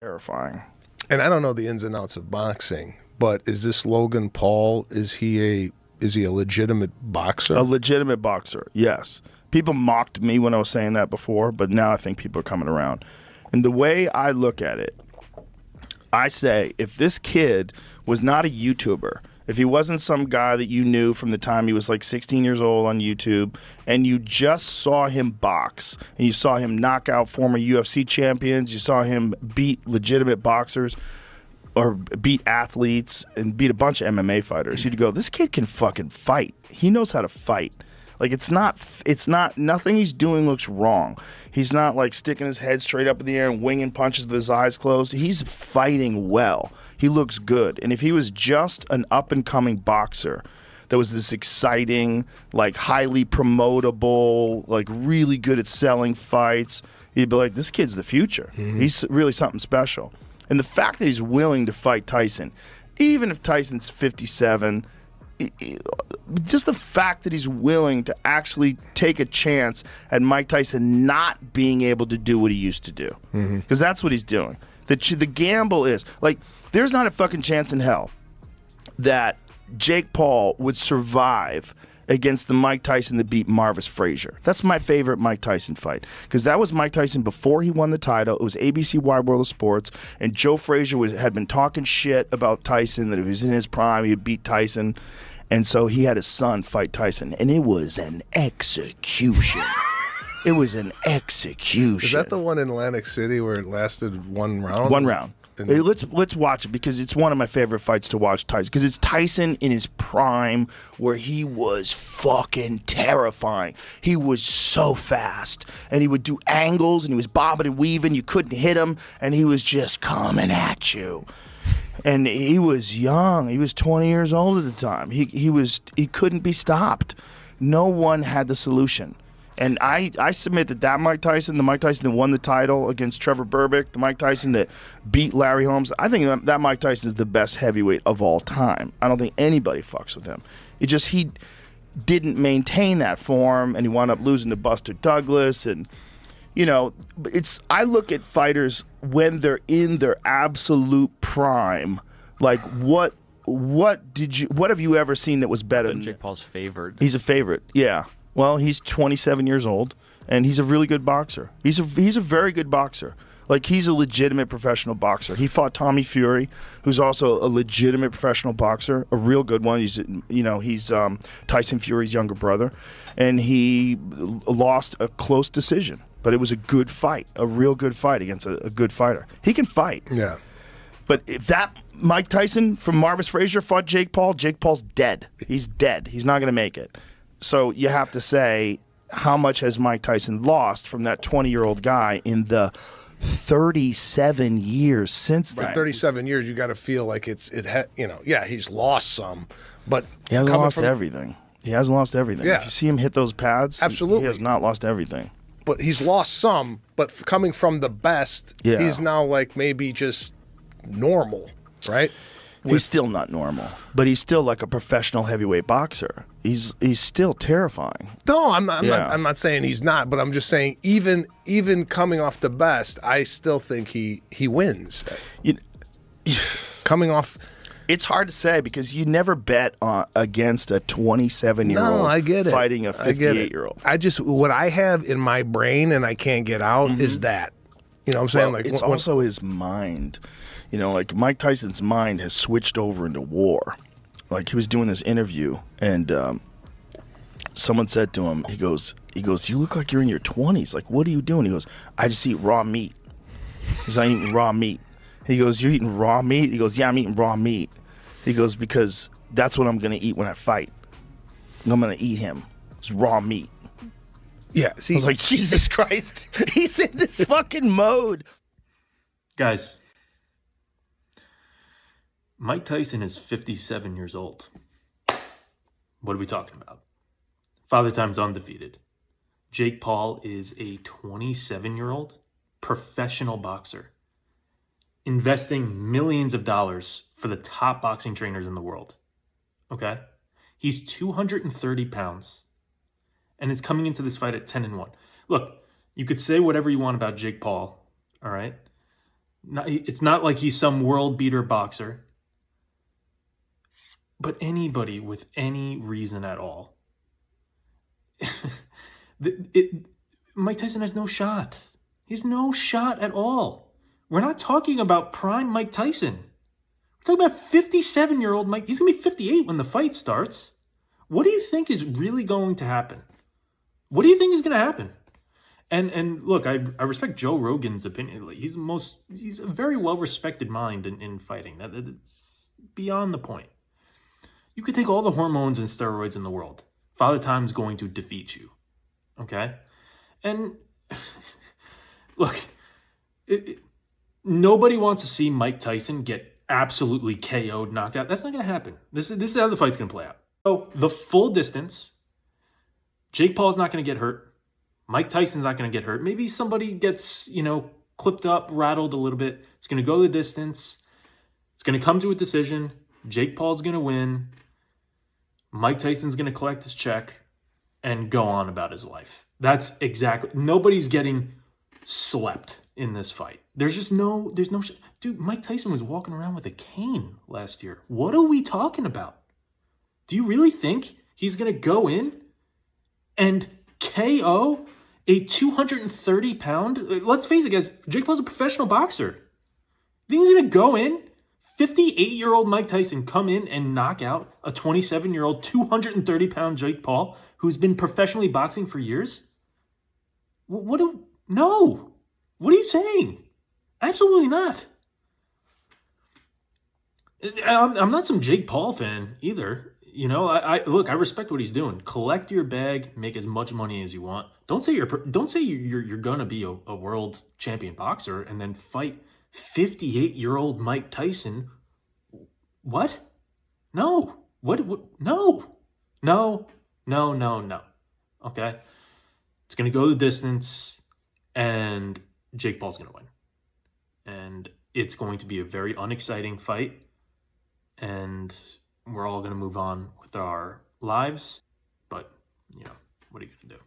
Terrifying. And I don't know the ins and outs of boxing, but is this Logan Paul? Is he a legitimate boxer? A legitimate boxer, yes. People mocked me when I was saying that before, but now I think people are coming around. And the way I look at it, I say if this kid was not a YouTuber, if he wasn't some guy that you knew from the time he was like 16 years old on YouTube, and you just saw him box, and you saw him knock out former UFC champions, you saw him beat legitimate boxers, or beat athletes, and beat a bunch of MMA fighters, you'd go, this kid can fucking fight. He knows how to fight. Like, nothing he's doing looks wrong. He's not like sticking his head straight up in the air and winging punches with his eyes closed. He's fighting well. He looks good. And if he was just an up-and-coming boxer that was this exciting, like highly promotable, like really good at selling fights, you'd be like, this kid's the future. Mm-hmm. He's really something special. And the fact that he's willing to fight Tyson, even if Tyson's 57, just the fact that he's willing to actually take a chance at Mike Tyson not being able to do what he used to do, because that's what he's doing. The gamble is, like, there's not a fucking chance in hell that Jake Paul would survive against the Mike Tyson that beat Marvis Frazier. That's my favorite Mike Tyson fight, because that was Mike Tyson before he won the title. It was ABC Wide World of Sports, and Joe Frazier had been talking shit about Tyson, that if he was in his prime, he'd beat Tyson. And so he had his son fight Tyson, and it was an execution. It was an execution. Is that the one in Atlantic City where it lasted one round? One round. Let's watch it, because it's one of my favorite fights to watch Tyson, because it's Tyson in his prime where he was fucking terrifying. He was so fast, and he would do angles, and he was bobbing and weaving. You couldn't hit him, and he was just coming at you. And he was young. He was 20 years old at the time. He couldn't be stopped. No one had the solution. And I submit that Mike Tyson, the Mike Tyson that won the title against Trevor Berbick, the Mike Tyson that beat Larry Holmes, I think that Mike Tyson is the best heavyweight of all time. I don't think anybody fucks with him. He didn't maintain that form, and he wound up losing to Buster Douglas. And, you know, I look at fighters when they're in their absolute prime. Like, what have you ever seen that was better than Jake Paul's favored? He's a favorite, yeah. Well, he's 27 years old, and he's a really good boxer. He's a very good boxer. Like, he's a legitimate professional boxer. He fought Tommy Fury, who's also a legitimate professional boxer, a real good one. He's Tyson Fury's younger brother, and he lost a close decision. But it was a good fight, a real good fight against a good fighter. He can fight. Yeah. But if that Mike Tyson from Marvis Frazier fought Jake Paul's dead. He's dead. He's not going to make it. So you have to say, how much has Mike Tyson lost from that 20-year-old guy in the 37 years since then? For 37 years, you got to feel like he's lost some, but he hasn't lost everything. He hasn't lost everything. Yeah. If you see him hit those pads, absolutely, he has not lost everything. But he's lost some, but coming from the best, yeah, he's now like maybe just normal, right? He's still not normal, but he's still like a professional heavyweight boxer. He's still terrifying. No, I'm not saying he's not, but I'm just saying even coming off the best, I still think he wins. Coming off, it's hard to say because you never bet against a 27-year-old. No, I get it. Fighting a 58-year-old. What I have in my brain and I can't get out is that. You know what I'm saying? Well, it's also his mind. You know, like Mike Tyson's mind has switched over into war. Like, he was doing this interview, and someone said to him, he goes, you look like you're in your 20s. Like, what are you doing? He goes, I just eat raw meat. He's I'm eating raw meat. He goes, you're eating raw meat? He goes, yeah, I'm eating raw meat. He goes, because that's what I'm going to eat when I fight. I'm going to eat him. It's raw meat. Yeah. See, I was like, Jesus Christ. He's in this fucking mode. Guys, Mike Tyson is 57 years old. What are we talking about? Father Time's undefeated. Jake Paul is a 27-year-old professional boxer investing millions of dollars for the top boxing trainers in the world. Okay? He's 230 pounds and is coming into this fight at 10-1. Look, you could say whatever you want about Jake Paul, all right? It's not like he's some world beater boxer. But anybody with any reason at all, Mike Tyson has no shot. He has no shot at all. We're not talking about prime Mike Tyson. We're talking about 57-year-old Mike. He's going to be 58 when the fight starts. What do you think is really going to happen? What do you think is going to happen? And look, I respect Joe Rogan's opinion. He's a very well-respected mind in fighting. That's beyond the point. You could take all the hormones and steroids in the world. Father Time's going to defeat you. Okay? And look, nobody wants to see Mike Tyson get absolutely KO'd, knocked out. That's not going to happen. This is how the fight's going to play out. So the full distance, Jake Paul's not going to get hurt. Mike Tyson's not going to get hurt. Maybe somebody gets, clipped up, rattled a little bit. It's going to go the distance. It's going to come to a decision. Jake Paul's going to win. Mike Tyson's going to collect his check and go on about his life. That's exactly. Nobody's getting slept in this fight. There's no. Dude, Mike Tyson was walking around with a cane last year. What are we talking about? Do you really think he's going to go in and KO a 230-pound? Let's face it, guys. Jake Paul's a professional boxer. You think he's going to go in? 58-year-old Mike Tyson come in and knock out a 27-year-old 230-pound Jake Paul who's been professionally boxing for years? No. What are you saying? Absolutely not. I'm not some Jake Paul fan either. I respect what he's doing. Collect your bag, make as much money as you want. Don't say you're gonna be a world champion boxer and then fight 58-year-old Mike Tyson. What? No. What? No. Okay? It's going to go the distance, and Jake Paul's going to win. And it's going to be a very unexciting fight, and we're all going to move on with our lives. But, what are you going to do?